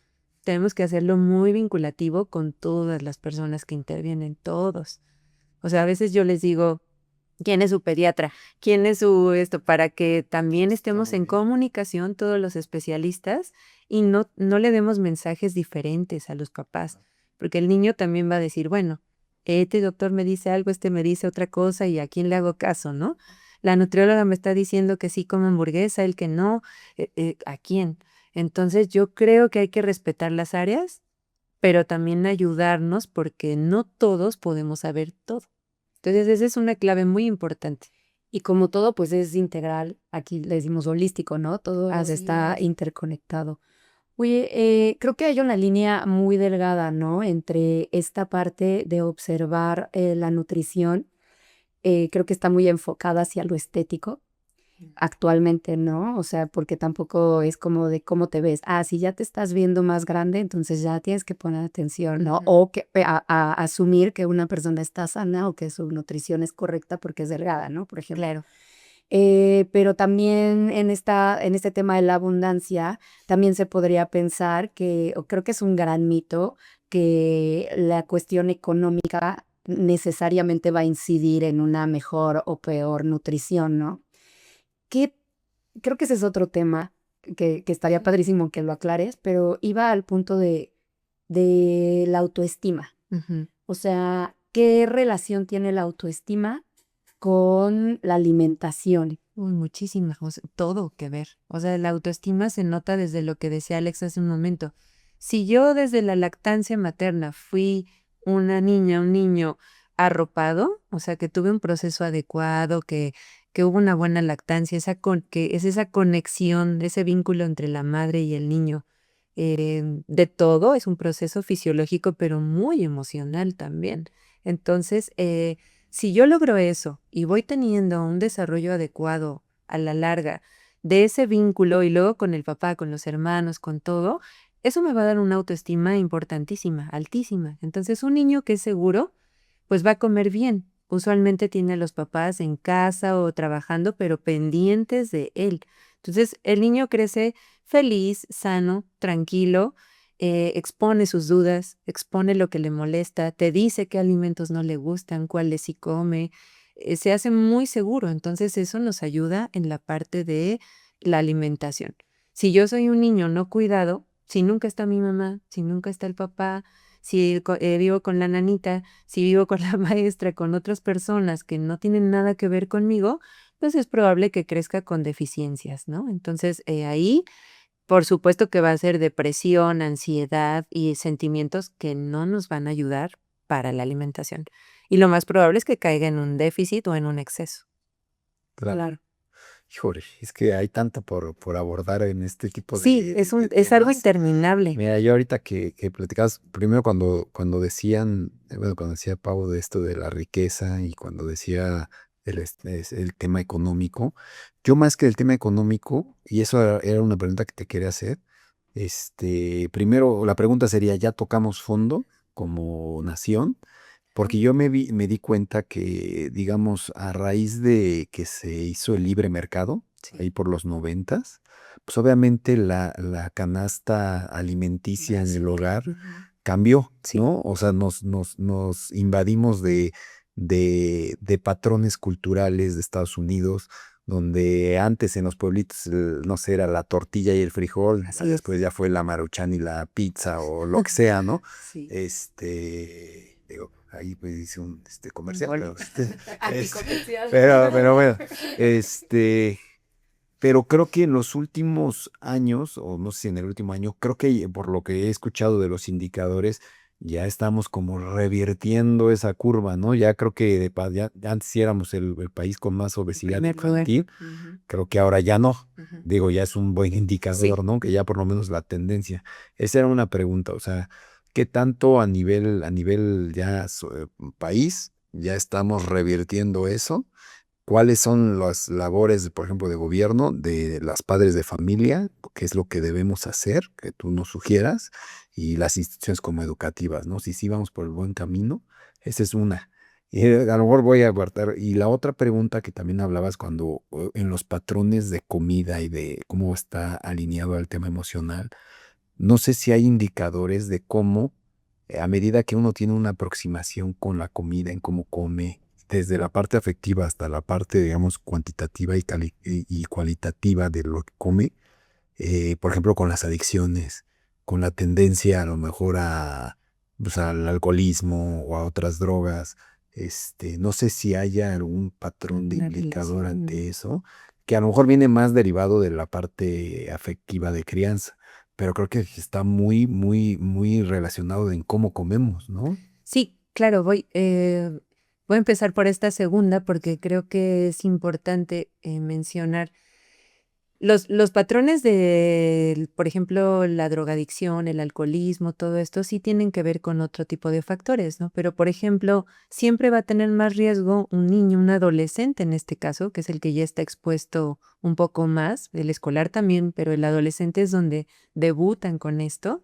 Tenemos que hacerlo muy vinculativo con todas las personas que intervienen, todos. O sea, a veces yo les digo, ¿quién es su pediatra? ¿Quién es su esto? Para que también Está estemos muy en bien. comunicación todos los especialistas y no le demos mensajes diferentes a los papás, porque el niño también va a decir, bueno, este doctor me dice algo, este me dice otra cosa y a quién le hago caso, ¿no? La nutrióloga me está diciendo que sí come hamburguesa, el que no, ¿a quién? Entonces yo creo que hay que respetar las áreas, pero también ayudarnos porque no todos podemos saber todo. Entonces, esa es una clave muy importante. Y como todo, pues es integral, aquí le decimos holístico, ¿no? Todo Así está es. interconectado. Oye, creo que hay una línea muy delgada, ¿no? Entre esta parte de observar la nutrición, creo que está muy enfocada hacia lo estético actualmente, ¿no? O sea, porque tampoco es como de cómo te ves. Ah, si ya te estás viendo más grande, entonces ya tienes que poner atención, ¿no? Ujú. O que a asumir que una persona está sana o que su nutrición es correcta porque es delgada, ¿no? Por ejemplo. Claro. Pero también en este tema de la abundancia, también se podría pensar que, o creo que es un gran mito, que la cuestión económica necesariamente va a incidir en una mejor o peor nutrición, ¿no? Que creo que ese es otro tema que estaría padrísimo que lo aclares, pero iba al punto de la autoestima. Ujú. O sea, ¿qué relación tiene la autoestima con la alimentación? Uy, muchísimas, todo que ver. O sea, la autoestima se nota desde lo que decía Alex hace un momento. Si yo desde la lactancia materna fui una niña, un niño arropado, o sea, que tuve un proceso adecuado, que hubo una buena lactancia, que es esa conexión, ese vínculo entre la madre y el niño, de todo, es un proceso fisiológico, pero muy emocional también. Entonces, si yo logro eso y voy teniendo un desarrollo adecuado a la larga de ese vínculo y luego con el papá, con los hermanos, con todo, eso me va a dar una autoestima importantísima, altísima. Entonces, un niño que es seguro, pues va a comer bien. Usualmente tiene a los papás en casa o trabajando, pero pendientes de él. Entonces, el niño crece feliz, sano, tranquilo, expone sus dudas, expone lo que le molesta, te dice qué alimentos no le gustan, cuáles sí come, se hace muy seguro. Entonces, eso nos ayuda en la parte de la alimentación. Si yo soy un niño no cuidado, si nunca está mi mamá, si nunca está el papá, si vivo con la nanita, si vivo con la maestra, con otras personas que no tienen nada que ver conmigo, pues es probable que crezca con deficiencias, ¿no? Entonces, ahí, por supuesto que va a ser depresión, ansiedad y sentimientos que no nos van a ayudar para la alimentación. Y lo más probable es que caiga en un déficit o en un exceso. Claro. Claro. Híjole, es que hay tanto por abordar en este tipo Sí, de es algo temas. interminable. Mira, yo ahorita que platicabas, primero cuando decían, bueno, cuando decía Pau de esto de la riqueza y cuando decía el tema económico, yo más que el tema económico, y eso era una pregunta que te quería hacer, primero la pregunta sería, ¿ya tocamos fondo como nación? Porque yo me di cuenta que, digamos, a raíz de que se hizo el libre mercado, ahí por los 90, pues obviamente la canasta alimenticia en el hogar Ujú. cambió, Sí. ¿no? O sea, nos invadimos de patrones culturales de Estados Unidos, donde antes en los pueblitos, no sé, era la tortilla y el frijol, Así es. después ya fue la maruchan y la pizza o lo que sea, ¿no? Sí. Digo, ahí pues hice un comercial, Gol. pero, Anticomercial. pero bueno, pero creo que en los últimos años, o no sé si en el último año, creo que por lo que he escuchado de los indicadores, ya estamos como revirtiendo esa curva, ¿no? Ya creo que ya antes sí éramos el país con más obesidad Primer lugar. infantil, Ujú, creo que ahora ya no. ujú. Digo, ya es un buen indicador, ¿no? Que ya por lo menos la tendencia. Esa era una pregunta, o sea, ¿qué tanto a nivel ya país ya estamos revirtiendo eso? ¿Cuáles son las labores, por ejemplo, de gobierno, de las padres de familia? ¿Qué es lo que debemos hacer? Que tú nos sugieras. Y las instituciones como educativas, ¿no? Si sí vamos por el buen camino, esa es una. Y a lo mejor voy a guardar. Y la otra pregunta que también hablabas cuando en los patrones de comida y de cómo está alineado al tema emocional, no sé si hay indicadores de cómo, a medida que uno tiene una aproximación con la comida, en cómo come, desde la parte afectiva hasta la parte, digamos, cuantitativa y cualitativa de lo que come, por ejemplo, con las adicciones, con la tendencia a lo mejor pues, al alcoholismo o a otras drogas, no sé si haya algún patrón de Una indicador relación. ante eso, que a lo mejor viene más derivado de la parte afectiva de crianza, pero creo que está muy, muy, muy relacionado en cómo comemos, ¿no? Sí, claro, Voy a empezar por esta segunda porque creo que es importante mencionar los patrones de, por ejemplo, la drogadicción, el alcoholismo, todo esto sí tienen que ver con otro tipo de factores, ¿no? Pero, por ejemplo, siempre va a tener más riesgo un niño, un adolescente en este caso, que es el que ya está expuesto un poco más, el escolar también, pero el adolescente es donde debutan con esto,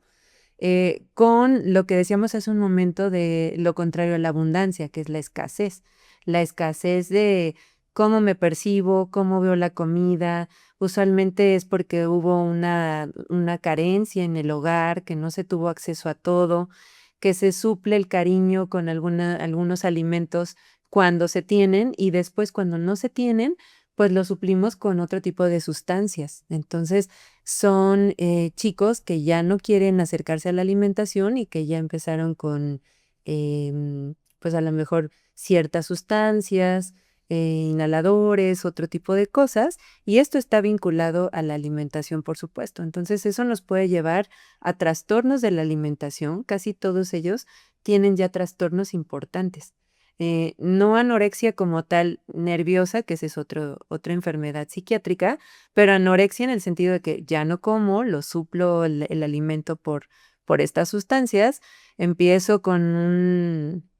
con lo que decíamos hace un momento de lo contrario a la abundancia, que es la escasez de cómo me percibo, cómo veo la comida. Usualmente es porque hubo una carencia en el hogar, que no se tuvo acceso a todo, que se suple el cariño con algunos alimentos cuando se tienen y después cuando no se tienen, pues lo suplimos con otro tipo de sustancias. Entonces, son chicos que ya no quieren acercarse a la alimentación y que ya empezaron con, pues a lo mejor ciertas sustancias, inhaladores, otro tipo de cosas, y esto está vinculado a la alimentación, por supuesto. Entonces, eso nos puede llevar a trastornos de la alimentación. Casi todos ellos tienen ya trastornos importantes. No anorexia como tal nerviosa, que esa es otra enfermedad psiquiátrica, pero anorexia en el sentido de que ya no como, lo suplo el alimento por estas sustancias, empiezo con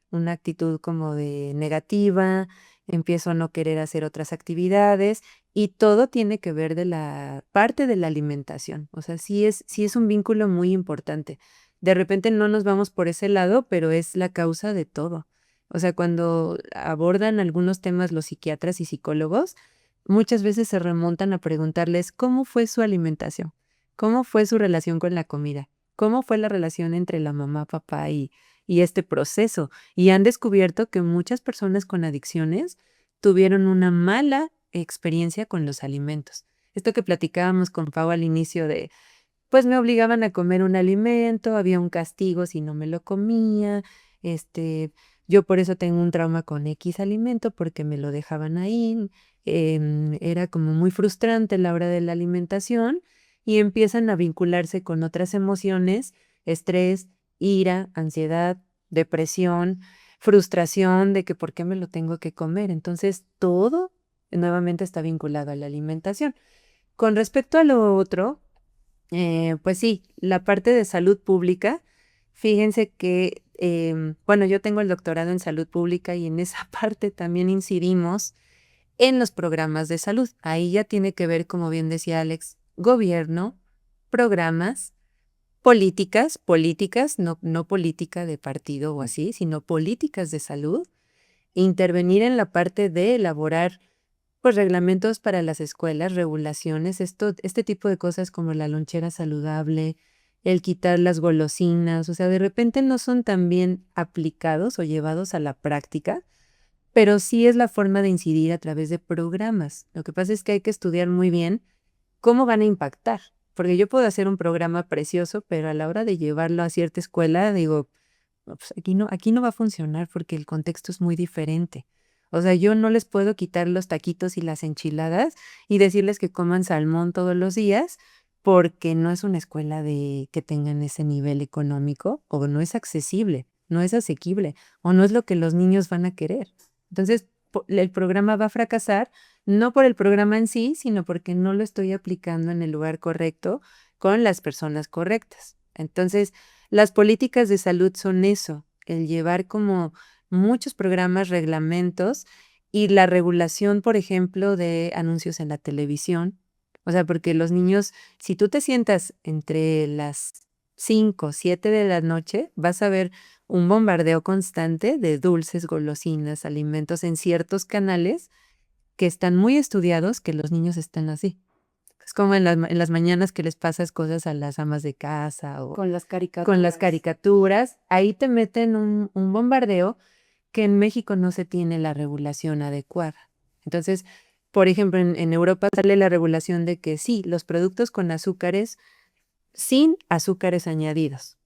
una actitud como de negativa, empiezo a no querer hacer otras actividades y todo tiene que ver de la parte de la alimentación. O sea, sí es un vínculo muy importante. De repente no nos vamos por ese lado, pero es la causa de todo. O sea, cuando abordan algunos temas los psiquiatras y psicólogos, muchas veces se remontan a preguntarles cómo fue su alimentación, cómo fue su relación con la comida, cómo fue la relación entre la mamá, papá y este proceso. Y han descubierto que muchas personas con adicciones tuvieron una mala experiencia con los alimentos. Esto que platicábamos con Pau al inicio de, pues me obligaban a comer un alimento, había un castigo si no me lo comía, este, yo por eso tengo un trauma con X alimento porque me lo dejaban ahí, era como muy frustrante la hora de la alimentación y empiezan a vincularse con otras emociones, estrés, ira, ansiedad, depresión, frustración de que por qué me lo tengo que comer. Entonces, todo nuevamente está vinculado a la alimentación. Con respecto a lo otro, pues sí, la parte de salud pública, fíjense que, bueno, yo tengo el doctorado en salud pública y en esa parte también incidimos en los programas de salud. Ahí ya tiene que ver, como bien decía Alex, gobierno, programas, políticas, no política de partido o así, sino políticas de salud, intervenir en la parte de elaborar pues reglamentos para las escuelas, regulaciones, este tipo de cosas como la lonchera saludable, el quitar las golosinas, o sea, de repente no son tan bien aplicados o llevados a la práctica, pero sí es la forma de incidir a través de programas. Lo que pasa es que hay que estudiar muy bien cómo van a impactar, porque yo puedo hacer un programa precioso, pero a la hora de llevarlo a cierta escuela, digo, "No, pues aquí no va a funcionar porque el contexto es muy diferente. O sea, yo no les puedo quitar los taquitos y las enchiladas y decirles que coman salmón todos los días porque no es una escuela de que tengan ese nivel económico o no es accesible, no es asequible o no es lo que los niños van a querer. Entonces, el programa va a fracasar no por el programa en sí, sino porque no lo estoy aplicando en el lugar correcto con las personas correctas. Entonces, las políticas de salud son eso, el llevar como muchos programas, reglamentos y la regulación, por ejemplo, de anuncios en la televisión. O sea, porque los niños, si tú te sientas entre las 5, 7 de la noche, vas a ver un bombardeo constante de dulces, golosinas, alimentos en ciertos canales que están muy estudiados que los niños están así. Es como en las mañanas que les pasas cosas a las amas de casa o Con las con las caricaturas. caricaturas, ahí te meten un bombardeo que en México no se tiene la regulación adecuada. Entonces, por ejemplo, en Europa sale la regulación de que sí, los productos con azúcares, sin azúcares añadidos.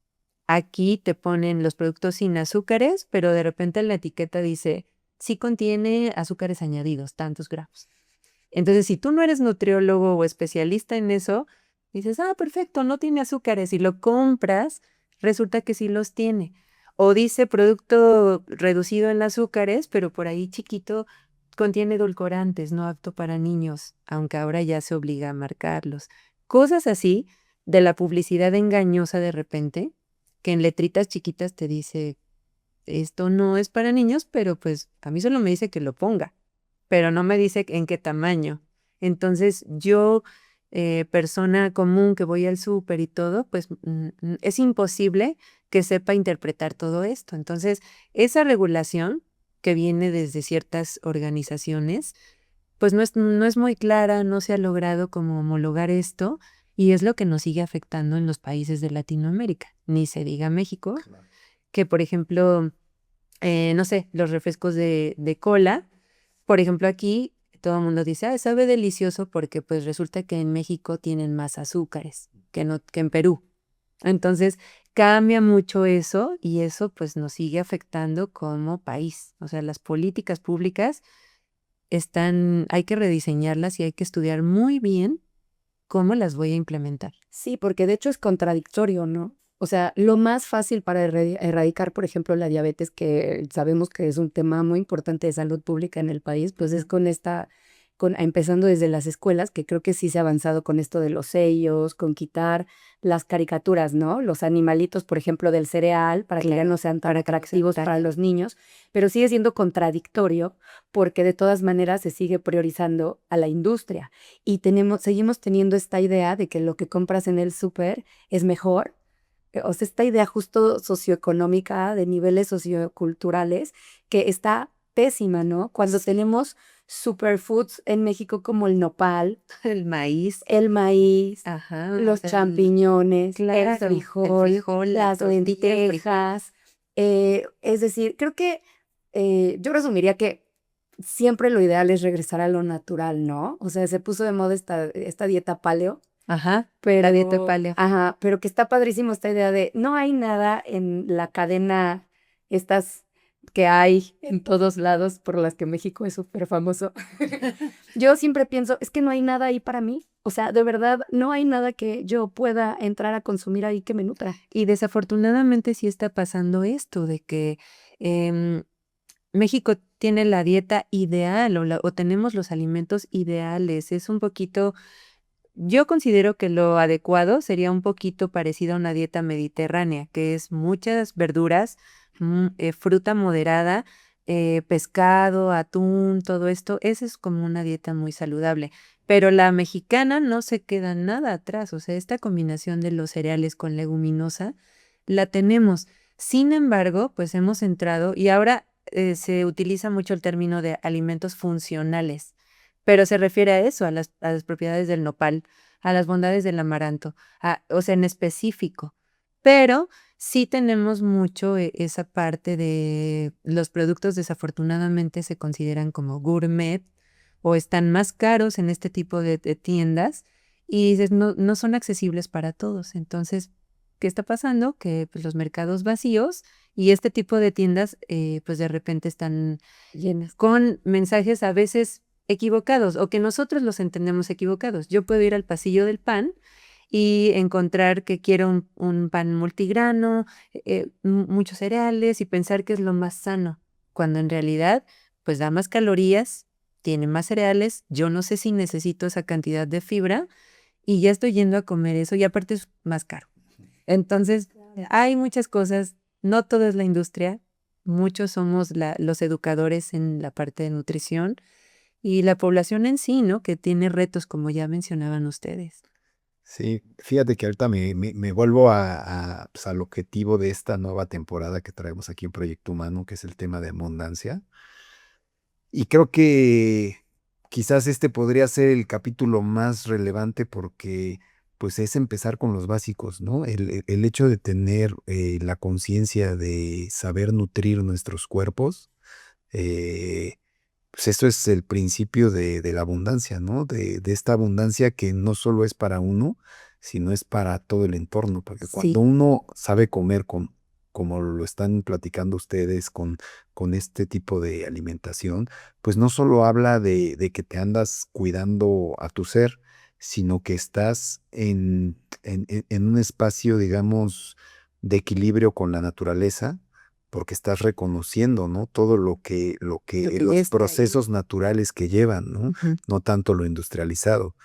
Aquí te ponen los productos sin azúcares, pero de repente en la etiqueta dice, sí contiene azúcares añadidos, tantos gramos. Entonces, si tú no eres nutriólogo o especialista en eso, dices, ah, perfecto, no tiene azúcares y lo compras, resulta que sí los tiene. O dice producto reducido en azúcares, pero por ahí chiquito contiene edulcorantes, no apto para niños, aunque ahora ya se obliga a marcarlos. Cosas así de la publicidad engañosa de repente, que en letritas chiquitas te dice, esto no es para niños, pero pues a mí solo me dice que lo ponga, pero no me dice en qué tamaño. Entonces yo, persona común que voy al súper y todo, pues es imposible que sepa interpretar todo esto. Entonces, esa regulación que viene desde ciertas organizaciones, pues no es muy clara, no se ha logrado como homologar esto y es lo que nos sigue afectando en los países de Latinoamérica. Ni se diga México, que por ejemplo, no sé, los refrescos de cola, por ejemplo, aquí todo el mundo dice, sabe delicioso porque pues resulta que en México tienen más azúcares que en Perú. Entonces, cambia mucho eso y eso pues nos sigue afectando como país. O sea, las políticas públicas hay que rediseñarlas y hay que estudiar muy bien cómo las voy a implementar. Sí, porque de hecho es contradictorio, ¿no? O sea, lo más fácil para erradicar, por ejemplo, la diabetes, que sabemos que es un tema muy importante de salud pública en el país, pues es con empezando desde las escuelas, que creo que sí se ha avanzado con esto de los sellos, con quitar las caricaturas, ¿no? Los animalitos, por ejemplo, del cereal, para que ya no sean tan atractivos para los niños, pero sigue siendo contradictorio porque de todas maneras se sigue priorizando a la industria y seguimos teniendo esta idea de que lo que compras en el súper es mejor. O sea, esta idea justo socioeconómica de niveles socioculturales que está pésima, ¿no? Cuando tenemos superfoods en México como el nopal, El maíz, el maíz, ajá, los champiñones, claro, el frijol, la las tortilla, el frijol. lentejas. Es decir, creo que yo resumiría que siempre lo ideal es regresar a lo natural, ¿no? O sea, se puso de moda esta dieta paleo, Ajá, la dieta pero, paleo. ajá, pero que está padrísimo esta idea de no hay nada en la cadena, estas que hay en todos lados, por las que México es súper famoso. Yo siempre pienso, es que no hay nada ahí para mí. O sea, de verdad, no hay nada que yo pueda entrar a consumir ahí que me nutra. Y desafortunadamente sí está pasando esto de que em, México tiene la dieta ideal o tenemos los alimentos ideales. Es un poquito, yo considero que lo adecuado sería un poquito parecido a una dieta mediterránea, que es muchas verduras, fruta moderada, pescado, atún, todo esto. Esa es como una dieta muy saludable. Pero la mexicana no se queda nada atrás. O sea, esta combinación de los cereales con leguminosa la tenemos. Sin embargo, pues hemos entrado y ahora se utiliza mucho el término de alimentos funcionales, pero se refiere a eso, a las propiedades del nopal, a las bondades del amaranto, o sea, en específico. Pero sí tenemos mucho esa parte de los productos desafortunadamente se consideran como gourmet o están más caros en este tipo de tiendas y dices, no son accesibles para todos. Entonces, ¿qué está pasando? Que pues, los mercados vacíos y este tipo de tiendas, pues de repente están Llenas. con mensajes a veces equivocados o que nosotros los entendemos equivocados. Yo puedo ir al pasillo del pan y encontrar que quiero un pan multigrano, muchos cereales y pensar que es lo más sano, cuando en realidad pues da más calorías, tiene más cereales, yo no sé si necesito esa cantidad de fibra y ya estoy yendo a comer eso y aparte es más caro. Entonces, hay muchas cosas, no todo es la industria, muchos somos los educadores en la parte de nutrición y la población en sí, ¿no? Que tiene retos, como ya mencionaban ustedes. Sí, fíjate que ahorita me vuelvo pues, al objetivo de esta nueva temporada que traemos aquí en Proyecto Humano, que es el tema de abundancia. Y creo que quizás este podría ser el capítulo más relevante porque pues es empezar con los básicos, ¿no? El hecho de tener la conciencia de saber nutrir nuestros cuerpos, eh, pues esto es el principio de la abundancia, ¿no? De esta abundancia que no solo es para uno, sino es para todo el entorno, porque cuando Sí. uno sabe comer como lo están platicando ustedes, con este tipo de alimentación, pues no solo habla de que te andas cuidando a tu ser, sino que estás en un espacio, digamos, de equilibrio con la naturaleza, porque estás reconociendo, ¿no? Todo Lo que los ya está ahí. procesos naturales que llevan, ¿no? Ujú. No tanto lo industrializado.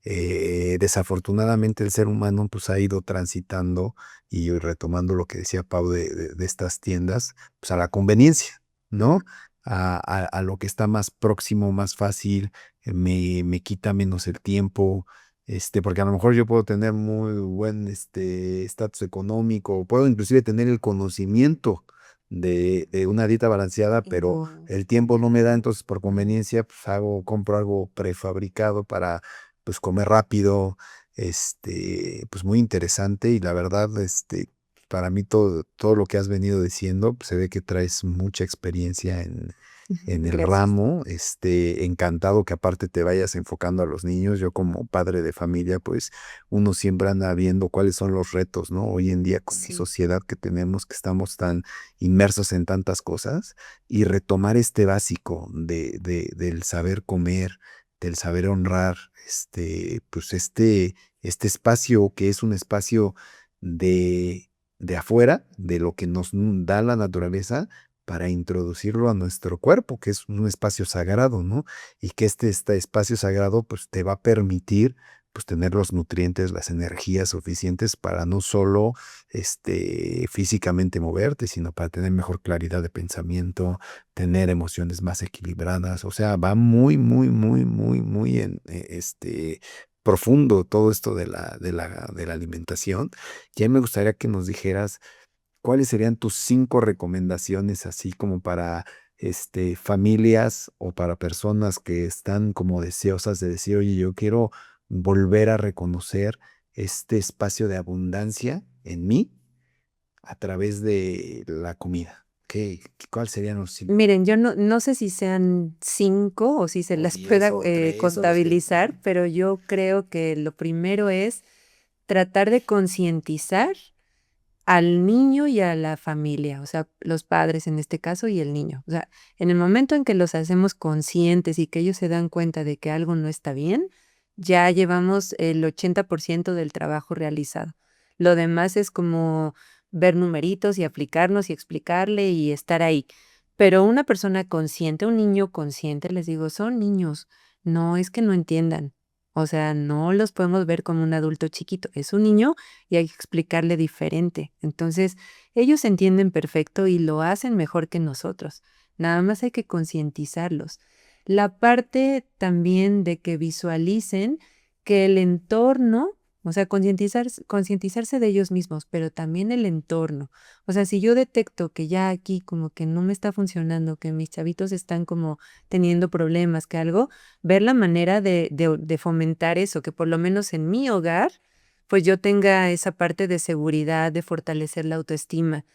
Desafortunadamente el ser humano pues ha ido transitando y retomando lo que decía Pau de estas tiendas, pues a la conveniencia, ¿no? A lo que está más próximo, más fácil, me quita menos el tiempo, porque a lo mejor yo puedo tener muy buen estatus económico, puedo inclusive tener el conocimiento de una dieta balanceada, pero Pero el tiempo no me da, entonces por conveniencia pues compro algo prefabricado para pues comer rápido, pues muy interesante y la verdad, para mí todo lo que has venido diciendo, pues, se ve que traes mucha experiencia en el gracias. ramo, encantado que aparte te vayas enfocando a los niños. Yo como padre de familia, pues uno siempre anda viendo cuáles son los retos, ¿no? Hoy en día con la Sí. sociedad que tenemos, que estamos tan inmersos en tantas cosas, y retomar este básico del saber comer, del saber honrar, pues este espacio que es un espacio de afuera, de lo que nos da la naturaleza, para introducirlo a nuestro cuerpo, que es un espacio sagrado, ¿no? Y que este espacio sagrado, pues te va a permitir, pues tener los nutrientes, las energías suficientes para no solo, físicamente moverte, sino para tener mejor claridad de pensamiento, tener emociones más equilibradas. O sea, va muy, muy, muy, muy, muy profundo todo esto de la alimentación. Ya me gustaría que nos dijeras cuáles serían tus 5 recomendaciones, así como para familias o para personas que están como deseosas de decir, oye, yo quiero volver a reconocer este espacio de abundancia en mí a través de la comida. ¿Cuáles serían los 5? Miren, yo no sé si sean 5 o si se O las 10 pueda, o 3 o los que... contabilizar, pero yo creo que lo primero es tratar de concientizar al niño y a la familia, o sea, los padres en este caso y el niño. O sea, en el momento en que los hacemos conscientes y que ellos se dan cuenta de que algo no está bien, ya llevamos el 80% del trabajo realizado. Lo demás es como ver numeritos y aplicarnos y explicarle y estar ahí. Pero una persona consciente, un niño consciente, les digo, son niños, no es que no entiendan. O sea, no los podemos ver como un adulto chiquito, es un niño y hay que explicarle diferente. Entonces, ellos entienden perfecto y lo hacen mejor que nosotros. Nada más hay que concientizarlos. La parte también de que visualicen que el entorno, o sea, concientizarse de ellos mismos, pero también el entorno. O sea, si yo detecto que ya aquí como que no me está funcionando, que mis chavitos están como teniendo problemas, que algo, ver la manera de fomentar eso, que por lo menos en mi hogar pues yo tenga esa parte de seguridad, de fortalecer la autoestima.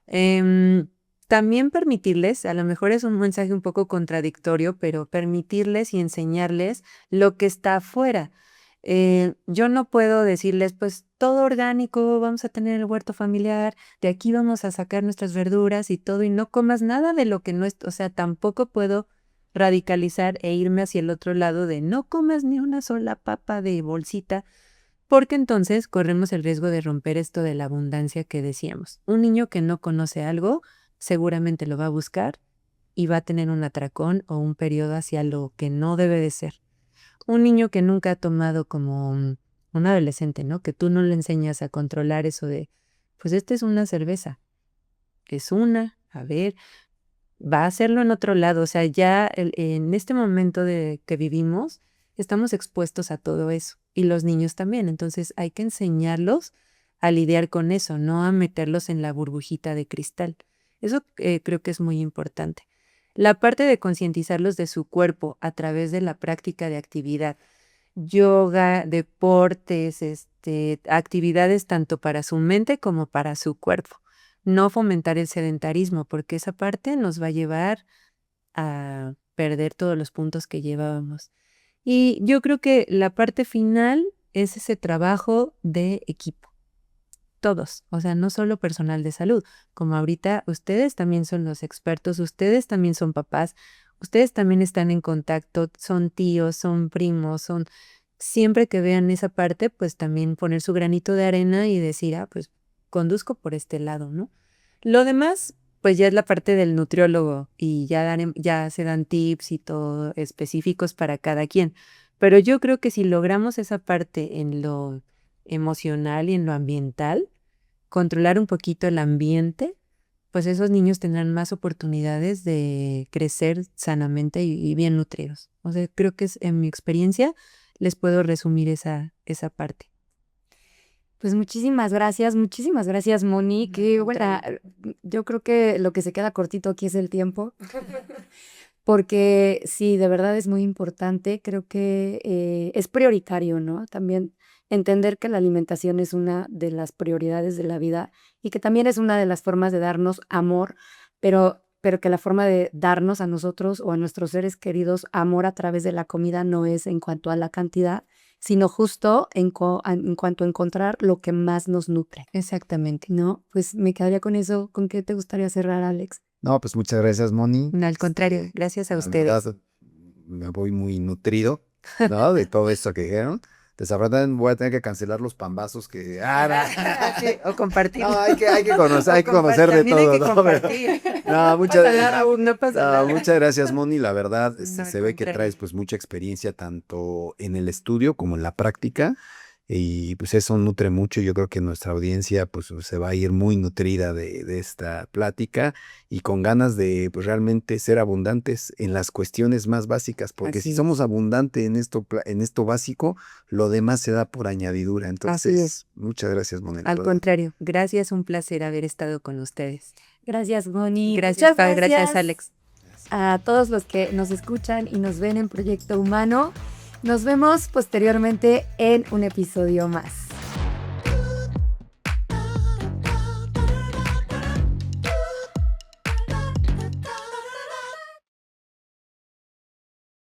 Em, También permitirles, a lo mejor es un mensaje un poco contradictorio, pero permitirles y enseñarles lo que está afuera. Yo no puedo decirles, pues todo orgánico, vamos a tener el huerto familiar, de aquí vamos a sacar nuestras verduras y todo, y no comas nada de lo que no es, o sea, tampoco puedo radicalizar e irme hacia el otro lado de no comas ni una sola papa de bolsita porque entonces corremos el riesgo de romper esto de la abundancia que decíamos. Un niño que no conoce algo seguramente lo va a buscar y va a tener un atracón o un periodo hacia lo que no debe de ser. Un niño que nunca ha tomado como un adolescente, ¿no? Que tú no le enseñas a controlar eso de, pues esta es una cerveza, es una, a ver, va a hacerlo en otro lado. O sea, ya en este momento de que vivimos, estamos expuestos a todo eso y los niños también. Entonces hay que enseñarlos a lidiar con eso, no a meterlos en la burbujita de cristal. Eso creo que es muy importante. La parte de concientizarlos de su cuerpo a través de la práctica de actividad, yoga, deportes, actividades tanto para su mente como para su cuerpo. No fomentar el sedentarismo, porque esa parte nos va a llevar a perder todos los puntos que llevábamos. Y yo creo que la parte final es ese trabajo de equipo, todos, o sea, no solo personal de salud, como ahorita ustedes también son los expertos, ustedes también son papás, ustedes también están en contacto, son tíos, son primos, son siempre que vean esa parte, pues también poner su granito de arena y decir, ah, pues conduzco por este lado, ¿no? Lo demás pues ya es la parte del nutriólogo y ya se dan tips y todo específicos para cada quien. Pero yo creo que si logramos esa parte en lo emocional y en lo ambiental, controlar un poquito el ambiente, pues esos niños tendrán más oportunidades de crecer sanamente y bien nutridos. O sea, creo que en mi experiencia les puedo resumir esa parte. Pues muchísimas gracias, Moni. Qué buena. Yo creo que lo que se queda cortito aquí es el tiempo, porque sí, de verdad es muy importante. Creo que es prioritario, ¿no? También entender que la alimentación es una de las prioridades de la vida y que también es una de las formas de darnos amor, pero que la forma de darnos a nosotros o a nuestros seres queridos amor a través de la comida no es en cuanto a la cantidad, sino justo en cuanto a encontrar lo que más nos nutre, Exactamente. ¿no? Pues me quedaría con eso. ¿Con qué te gustaría cerrar, Alex? No, pues muchas gracias, Moni. No, al contrario, gracias a La ustedes. verdad, me voy muy nutrido, ¿no? De todo esto que dijeron. Desafortunadamente voy a tener que cancelar los pambazos que... Sí, o compartir. No, hay que conocer, hay que conocer de También hay todo, que ¿no? compartir. No, No pasa nada. muchas gracias, Moni. La verdad, No, se al ve que contrario. traes pues mucha experiencia tanto en el estudio como en la práctica y pues eso nutre mucho. Yo creo que nuestra audiencia pues se va a ir muy nutrida de esta plática y con ganas de pues realmente ser abundantes en las cuestiones más básicas, porque Así si es. somos abundantes en esto básico, lo demás se da por añadidura. Entonces, es. muchas gracias, Moni. la Al verdad. contrario, gracias, un placer haber estado con ustedes. Gracias, Moni. Gracias, Muchas Pau, gracias, Alex. a todos los que nos escuchan y nos ven en Proyecto Humano. Nos vemos posteriormente en un episodio más.